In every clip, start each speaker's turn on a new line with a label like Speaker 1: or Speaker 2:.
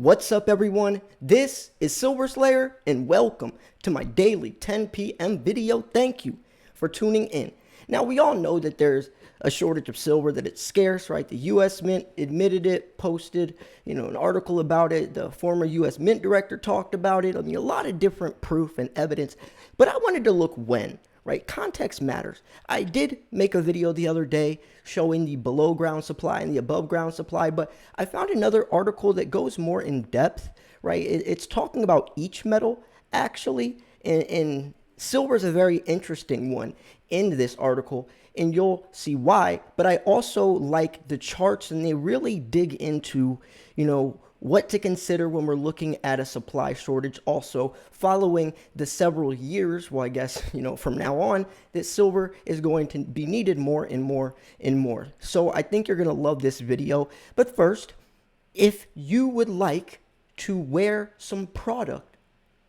Speaker 1: What's up, everyone? This is Silver Slayer, and welcome to my daily 10 p.m. video. Thank you for tuning in. Now, we all know that there's a shortage of silver, that it's scarce, right? The U.S. Mint admitted it, posted, an article about it. The former U.S. Mint director talked about it. I mean, a lot of different proof and evidence. But I wanted to look when. Right? Context matters. I did make a video the other day showing the below ground supply and the above ground supply, but I found another article that goes more in depth, right? It's talking about each metal actually, and silver is a very interesting one in this article, and you'll see why. But I also like the charts, and they really dig into, what to consider when we're looking at a supply shortage. Also, following the several years, well, I guess, from now on, that silver is going to be needed more and more and more. So I think you're going to love this video. But first, if you would like to wear some product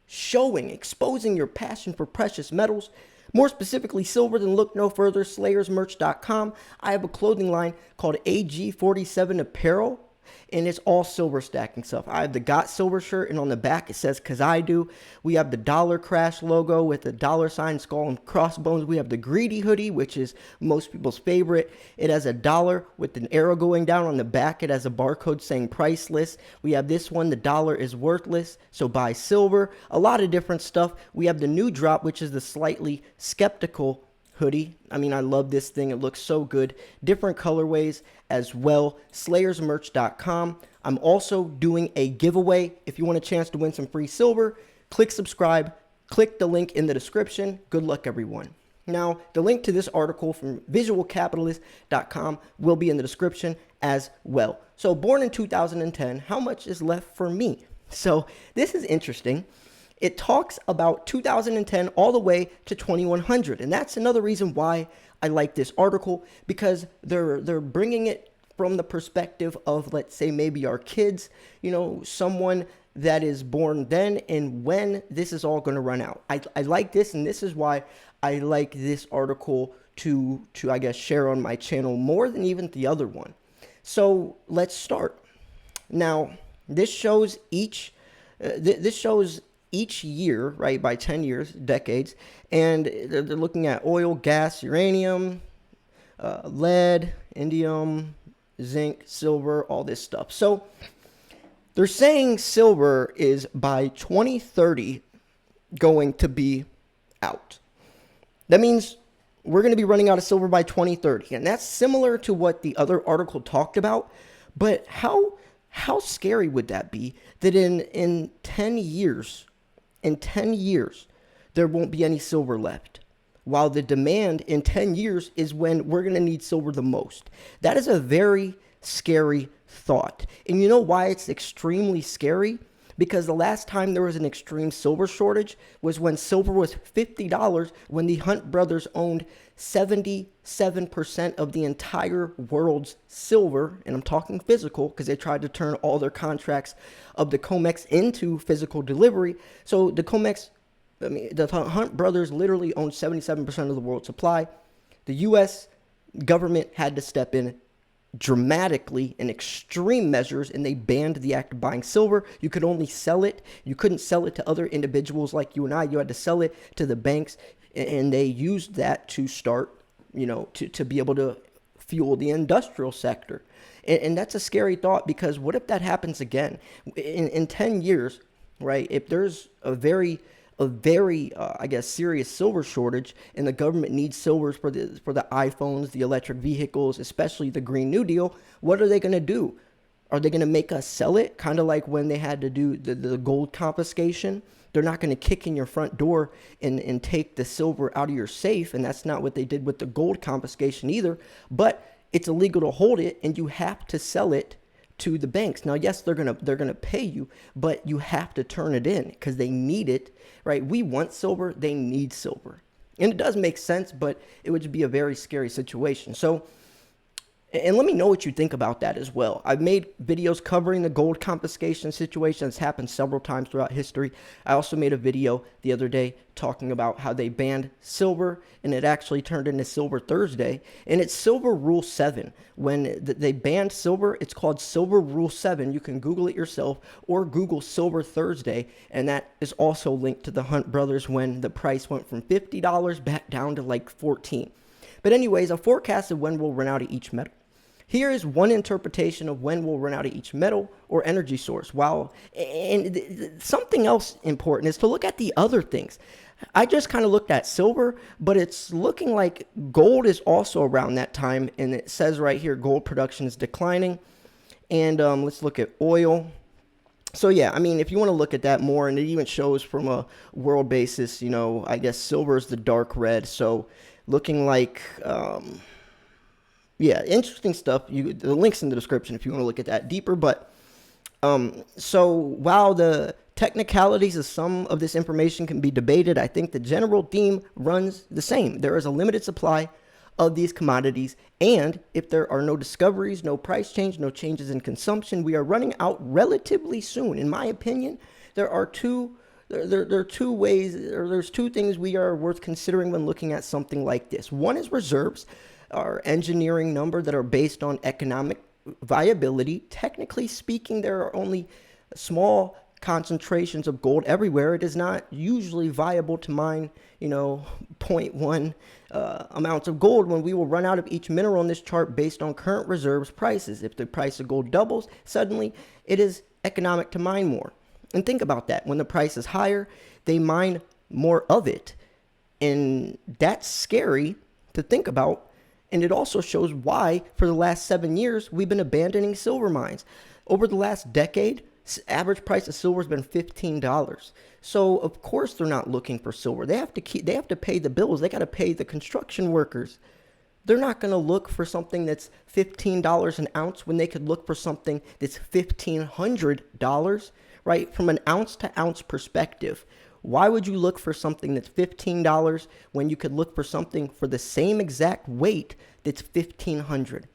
Speaker 1: exposing your passion for precious metals, more specifically silver, then look no further, slayersmerch.com. I have a clothing line called AG47 Apparel, and it's all silver stacking stuff. I have the Got Silver shirt, and on the back it says, "Cause I do." We have the Dollar Crash logo with the dollar sign, skull, and crossbones. We have the Greedy hoodie, which is most people's favorite. It has a dollar with an arrow going down on the back. It has a barcode saying priceless. We have this one, the dollar is worthless, so buy silver. A lot of different stuff. We have the new drop, which is the slightly skeptical hoodie. I mean, I love this thing. It looks so good. Different colorways as well. Slayersmerch.com. I'm also doing a giveaway. If you want a chance to win some free silver, click subscribe. Click the link in the description. Good luck, everyone. Now, the link to this article from visualcapitalist.com will be in the description as well. So, born in 2010, how much is left for me? So, this is interesting. It talks about 2010 all the way to 2100. And that's another reason why I like this article, because they're bringing it from the perspective of, let's say, maybe our kids, someone that is born then and when this is all going to run out. I like this, and this is why I like this article to I guess, share on my channel more than even the other one. So let's start. Now, this shows each year, right, by 10 years, decades, and they're looking at oil, gas, uranium, lead, indium, zinc, silver, all this stuff. So they're saying silver is by 2030 going to be out. That means we're going to be running out of silver by 2030, and that's similar to what the other article talked about. But how scary would that be, that in 10 years, there won't be any silver left, while the demand in 10 years is when we're going to need silver the most? That is a very scary thought. And you know why it's extremely scary? Because the last time there was an extreme silver shortage was when silver was $50, when the Hunt brothers owned 77% of the entire world's silver. And I'm talking physical, because they tried to turn all their contracts of the COMEX into physical delivery. So the Hunt brothers literally owned 77% of the world's supply. The U.S. government had to step in dramatically in extreme measures, and they banned the act of buying silver. You could only sell it. You couldn't sell it to other individuals like you and I. You had to sell it to the banks, and they used that to start, to be able to fuel the industrial sector. And that's a scary thought, because what if that happens again in 10 years, right? If there's a very I guess, serious silver shortage, and the government needs silver for the iPhones, the electric vehicles, especially the Green New Deal, what are they going to do? Are they going to make us sell it? Kind of like when they had to do the gold confiscation. They're not going to kick in your front door and take the silver out of your safe, and that's not what they did with the gold confiscation either. But it's illegal to hold it, and you have to sell it to the banks. Now, yes, they're gonna pay you, but you have to turn it in because they need it, right? We want silver, they need silver. And it does make sense, but it would be a very scary situation. So, And let me know what you think about that as well. I've made videos covering the gold confiscation situation that's happened several times throughout history. I also made a video the other day talking about how they banned silver, and it actually turned into Silver Thursday. And it's Silver Rule 7. When they banned silver, it's called Silver Rule 7. You can Google it yourself or Google Silver Thursday. And that is also linked to the Hunt brothers when the price went from $50 back down to like $14. But anyways, a forecast of when we'll run out of each metal. Here is one interpretation of when we'll run out of each metal or energy source. Something else important is to look at the other things. I just kind of looked at silver, but it's looking like gold is also around that time. And it says right here, gold production is declining. And let's look at oil. So yeah, I mean, if you want to look at that more, and it even shows from a world basis, I guess silver is the dark red. So looking like, yeah, interesting stuff. The link's in the description if you want to look at that deeper. But so while the technicalities of some of this information can be debated, I think the general theme runs the same. There is a limited supply of these commodities, and if there are no discoveries, no price change, no changes in consumption, we are running out relatively soon. In my opinion, there are two ways, or there's two things we are worth considering when looking at something like this. One is reserves, our engineering number that are based on economic viability. Technically speaking, there are only small concentrations of gold everywhere. It is not usually viable to mine, 0.1 amounts of gold when we will run out of each mineral on this chart based on current reserves prices. If the price of gold doubles, suddenly it is economic to mine more. And think about that. When the price is higher, they mine more of it. And that's scary to think about. And it also shows why, for the last 7 years, we've been abandoning silver mines. Over the last decade, average price of silver has been $15. So of course they're not looking for silver. They have to pay the bills. They got to pay the construction workers. They're not going to look for something that's $15 an ounce when they could look for something that's $1,500, right? From an ounce to ounce perspective, why would you look for something that's $15 when you could look for something for the same exact weight that's $1,500?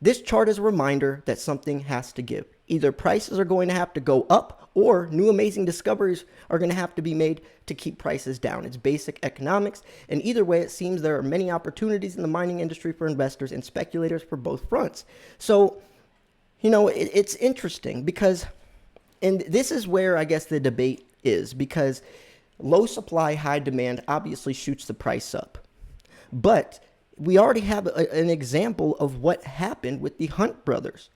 Speaker 1: This chart is a reminder that something has to give. Either prices are going to have to go up, or new amazing discoveries are going to have to be made to keep prices down. It's basic economics, and either way, it seems there are many opportunities in the mining industry for investors and speculators for both fronts. So, it's interesting because, and this is where I guess the debate is, because low supply, high demand obviously shoots the price up. But we already have an example of what happened with the Hunt brothers.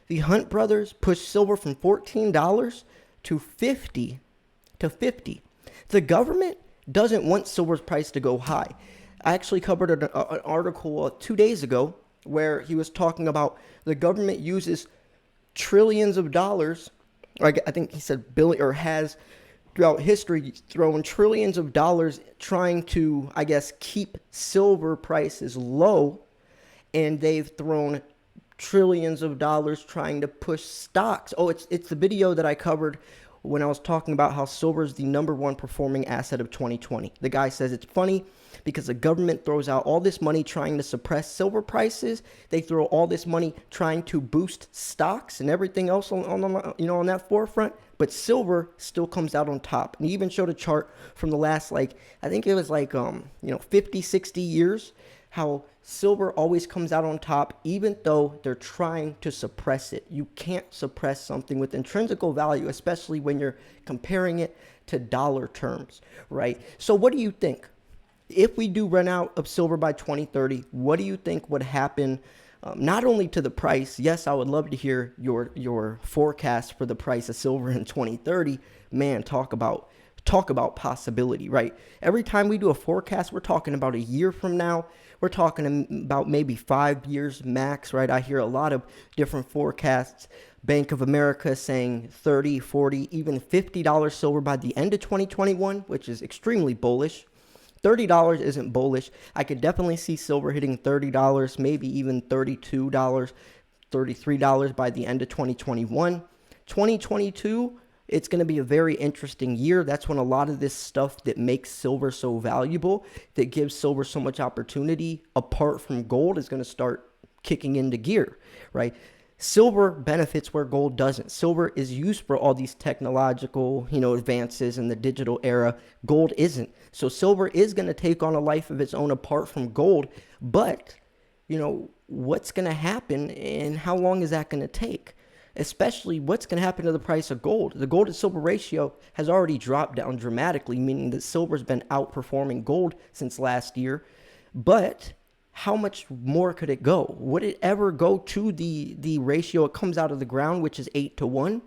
Speaker 1: The Hunt brothers pushed silver from $14 to $50 $50. The government doesn't want silver's price to go high. I actually covered an article 2 days ago where he was talking about the government uses trillions of dollars, or I think he said billion, or has throughout history thrown trillions of dollars trying to, I guess, keep silver prices low, and they've thrown trillions of dollars trying to push stocks. Oh, it's the video that I covered when I was talking about how silver is the #1 performing asset of 2020. The guy says it's funny because the government throws out all this money trying to suppress silver prices. They throw all this money trying to boost stocks and everything else on that forefront, but silver still comes out on top. And he even showed a chart from the last, I think it was 50, 60 years, how silver always comes out on top, even though they're trying to suppress it. You can't suppress something with intrinsic value, especially when you're comparing it to dollar terms, right? So what do you think? If we do run out of silver by 2030, what do you think would happen, not only to the price? Yes, I would love to hear your forecast for the price of silver in 2030. Man, talk about possibility, right? Every time we do a forecast, we're talking about a year from now. We're talking about maybe 5 years max, right? I hear a lot of different forecasts. Bank of America saying 30, 40, even $50 silver by the end of 2021, which is extremely bullish. $30 isn't bullish. I could definitely see silver hitting $30, maybe even $32, $33 by the end of 2021. 2022, it's going to be a very interesting year. That's when a lot of this stuff that makes silver so valuable, that gives silver so much opportunity apart from gold, is going to start kicking into gear, right? Silver benefits where gold doesn't. Silver is used for all these technological, advances in the digital era. Gold isn't. So silver is going to take on a life of its own apart from gold. But, what's going to happen and how long is that going to take? Especially what's going to happen to the price of gold. The gold to silver ratio has already dropped down dramatically, meaning that silver's been outperforming gold since last year. But how much more could it go? Would it ever go to the ratio it comes out of the ground, which is 8-1?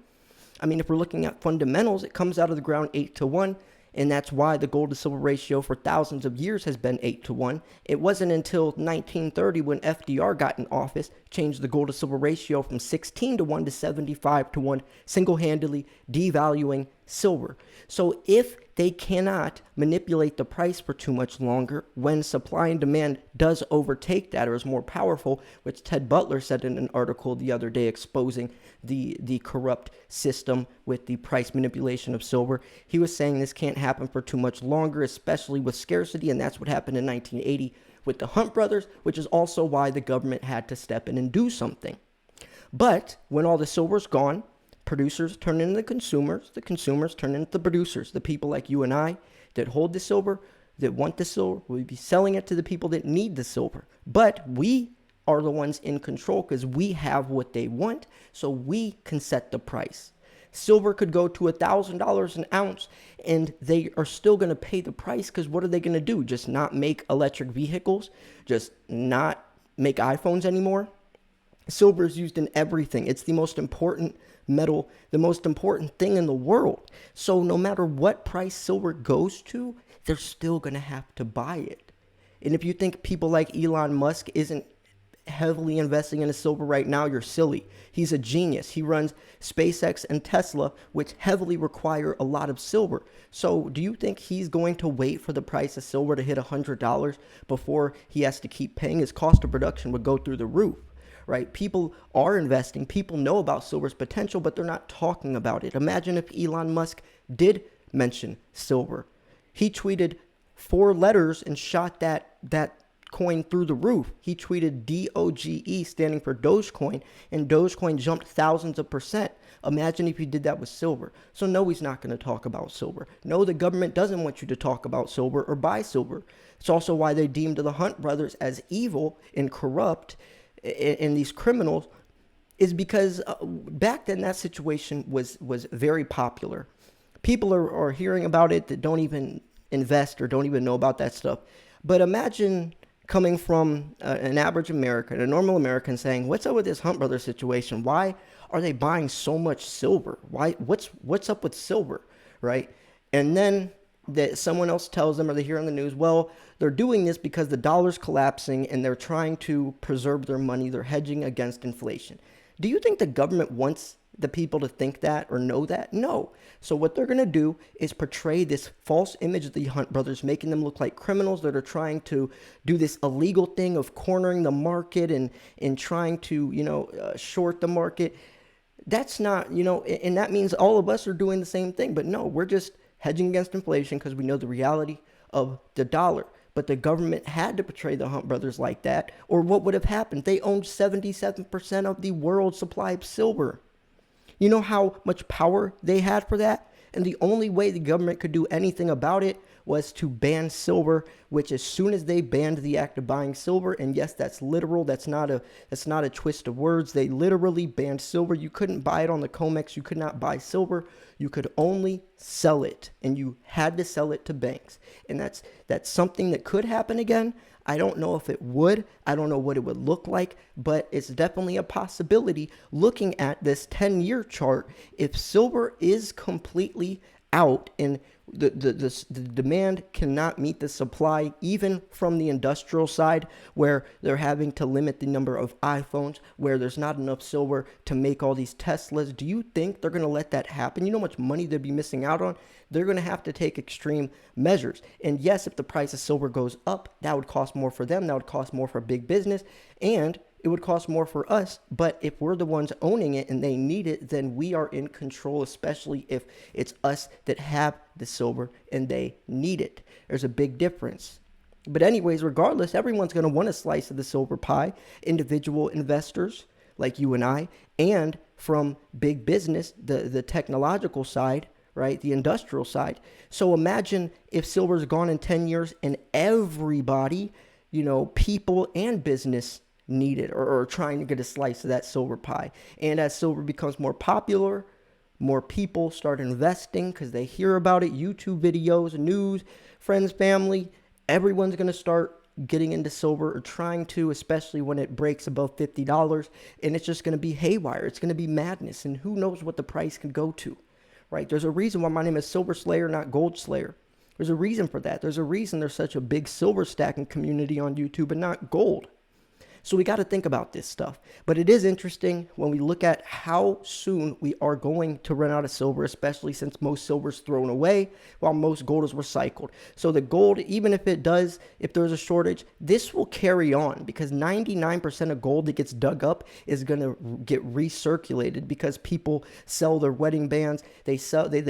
Speaker 1: I mean, if we're looking at fundamentals, it comes out of the ground 8-1. And that's why the gold to silver ratio for thousands of years has been 8-1. It wasn't until 1930 when FDR got in office, changed the gold to silver ratio from 16-1 to 75-1, single-handedly devaluing silver. So if they cannot manipulate the price for too much longer, when supply and demand does overtake that or is more powerful, which Ted Butler said in an article the other day exposing the corrupt system with the price manipulation of silver. He was saying this can't happen for too much longer, especially with scarcity, and that's what happened in 1980 with the Hunt brothers, which is also why the government had to step in and do something. But when all the silver's gone, producers turn into the consumers turn into the producers, the people like you and I that hold the silver, that want the silver, will be selling it to the people that need the silver. But we are the ones in control because we have what they want, so we can set the price. Silver could go to $1,000 an ounce and they are still going to pay the price because what are they going to do? Just not make electric vehicles? Just not make iPhones anymore? Silver is used in everything. It's the most important metal, the most important thing in the world. So no matter what price silver goes to, they're still going to have to buy it. And if you think people like Elon Musk isn't heavily investing into silver right now, you're silly. He's a genius. He runs SpaceX and Tesla, which heavily require a lot of silver. So do you think he's going to wait for the price of silver to hit $100 before he has to keep paying? His cost of production would go through the roof. Right? People are investing. People know about silver's potential, but they're not talking about it. Imagine if Elon Musk did mention silver. He tweeted 4 letters and shot that coin through the roof. He tweeted DOGE, standing for Dogecoin, and Dogecoin jumped thousands of percent. Imagine if he did that with silver. So no, he's not going to talk about silver. No, the government doesn't want you to talk about silver or buy silver. It's also why they deemed the Hunt brothers as evil and corrupt and these criminals, is because back then that situation was very popular. People are hearing about it that don't even invest or don't even know about that stuff. But imagine coming from an average American, a normal American, saying, what's up with this Hunt brothers situation? Why are they buying so much silver? What's up with silver, right? And then that someone else tells them, or they hear on the news, well, they're doing this because the dollar's collapsing and they're trying to preserve their money. They're hedging against inflation. Do you think the government wants the people to think that or know that? No. So what they're going to do is portray this false image of the Hunt brothers, making them look like criminals that are trying to do this illegal thing of cornering the market and trying to, short the market. That's not, and that means all of us are doing the same thing. But no, we're just hedging against inflation because we know the reality of the dollar. But the government had to portray the Hunt brothers like that, or what would have happened? They owned 77% of the world's supply of silver. You know how much power they had for that? And the only way the government could do anything about it was to ban silver, which as soon as they banned the act of buying silver, and yes, that's literal, that's not a twist of words, they literally banned silver. You couldn't buy it on the COMEX, you could not buy silver, you could only sell it, and you had to sell it to banks. And that's something that could happen again. I don't know if it would. I don't know what it would look like, but it's definitely a possibility. Looking at this 10-year chart, if silver is completely out and the demand cannot meet the supply, even from the industrial side, where they're having to limit the number of iPhones, where there's not enough silver to make all these Teslas, do you think they're going to let that happen? You know how much money they'd be missing out on? They're going to have to take extreme measures. And yes, if the price of silver goes up, that would cost more for them. That would cost more for big business. And it would cost more for us. But if we're the ones owning it and they need it, then we are in control, especially if it's us that have the silver and they need it. There's a big difference. But anyways, regardless, everyone's going to want a slice of the silver pie. Individual investors like you and I, and from big business, the technological side, right? The industrial side. So imagine if silver's gone in 10 years and everybody, people and business need it, or trying to get a slice of that silver pie. And as silver becomes more popular, more people start investing because they hear about it, YouTube videos, news, friends, family. Everyone's going to start getting into silver, or trying to, especially when it breaks above $50. And it's just going to be haywire. It's going to be madness. And who knows what the price can go to, right? There's a reason why my name is Silver Slayer, not Gold Slayer. There's a reason for that. There's a reason there's such a big silver stacking community on YouTube and not gold. So we got to think about this stuff. But it is interesting when we look at how soon we are going to run out of silver, especially since most silver is thrown away while most gold is recycled. So the gold, even if there's a shortage, this will carry on, because 99% of gold that gets dug up is going to get recirculated, because people sell their wedding bands, they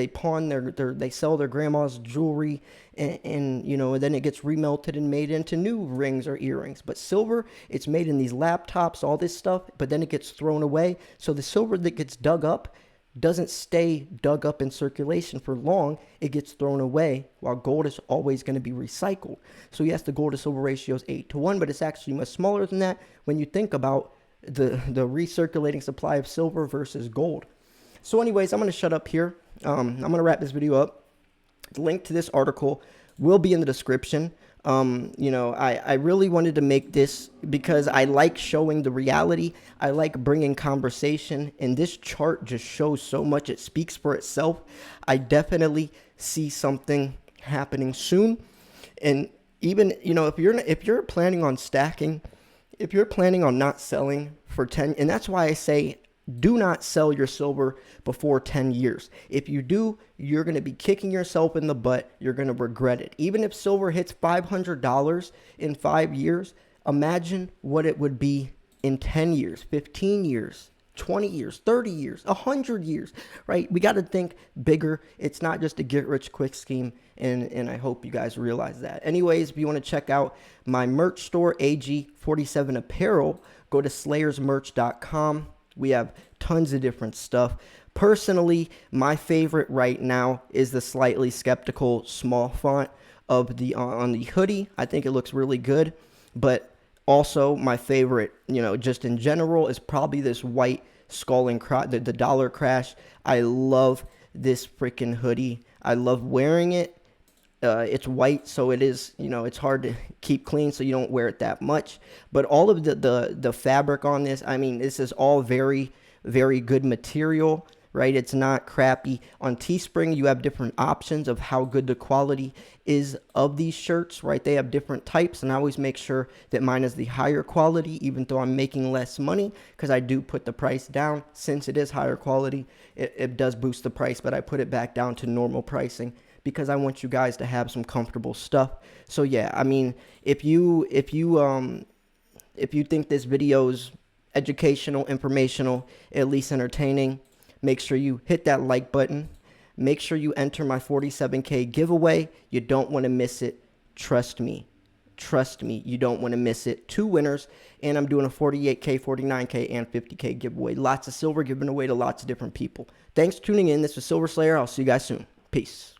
Speaker 1: pawn they sell their grandma's jewelry, and then it gets remelted and made into new rings or earrings. But silver, it's made in these laptops, all this stuff, but then it gets thrown away. So the silver that gets dug up doesn't stay dug up in circulation for long. It gets thrown away, while gold is always going to be recycled. So yes, the gold to silver ratio is 8-1, but it's actually much smaller than that when you think about the recirculating supply of silver versus gold. So anyways, I'm going to shut up here. I'm going to wrap this video up. The link to this article will be in the description. I really wanted to make this because I like showing the reality. I like bringing conversation, and this chart just shows so much. It speaks for itself. I definitely see something happening soon. And even, if you're planning on stacking, if you're planning on not selling for 10, and that's why I say, do not sell your silver before 10 years. If you do, you're going to be kicking yourself in the butt. You're going to regret it. Even if silver hits $500 in 5 years, imagine what it would be in 10 years, 15 years, 20 years, 30 years, 100 years, right? We got to think bigger. It's not just a get rich quick scheme. And I hope you guys realize that. Anyways, if you want to check out my merch store, AG47 Apparel, go to slayersmerch.com. We have tons of different stuff. Personally, my favorite right now is the slightly skeptical small font of on the hoodie. I think it looks really good. But also my favorite, just in general, is probably this white skull and the dollar crash. I love this freaking hoodie. I love wearing it. It's white, so it is, it's hard to keep clean, so you don't wear it that much. But all of the fabric on this, this is all very, very good material, right? It's not crappy. On Teespring, you have different options of how good the quality is of these shirts, right? They have different types, and I always make sure that mine is the higher quality, even though I'm making less money, because I do put the price down. Since it is higher quality, it does boost the price, but I put it back down to normal pricing, because I want you guys to have some comfortable stuff. So yeah, if you think this video is educational, informational, at least entertaining, make sure you hit that like button. Make sure you enter my 47K giveaway. You don't want to miss it. Trust me. Trust me, you don't want to miss it. 2 winners, and I'm doing a 48K, 49K, and 50K giveaway. Lots of silver given away to lots of different people. Thanks for tuning in. This was Silver Slayer. I'll see you guys soon. Peace.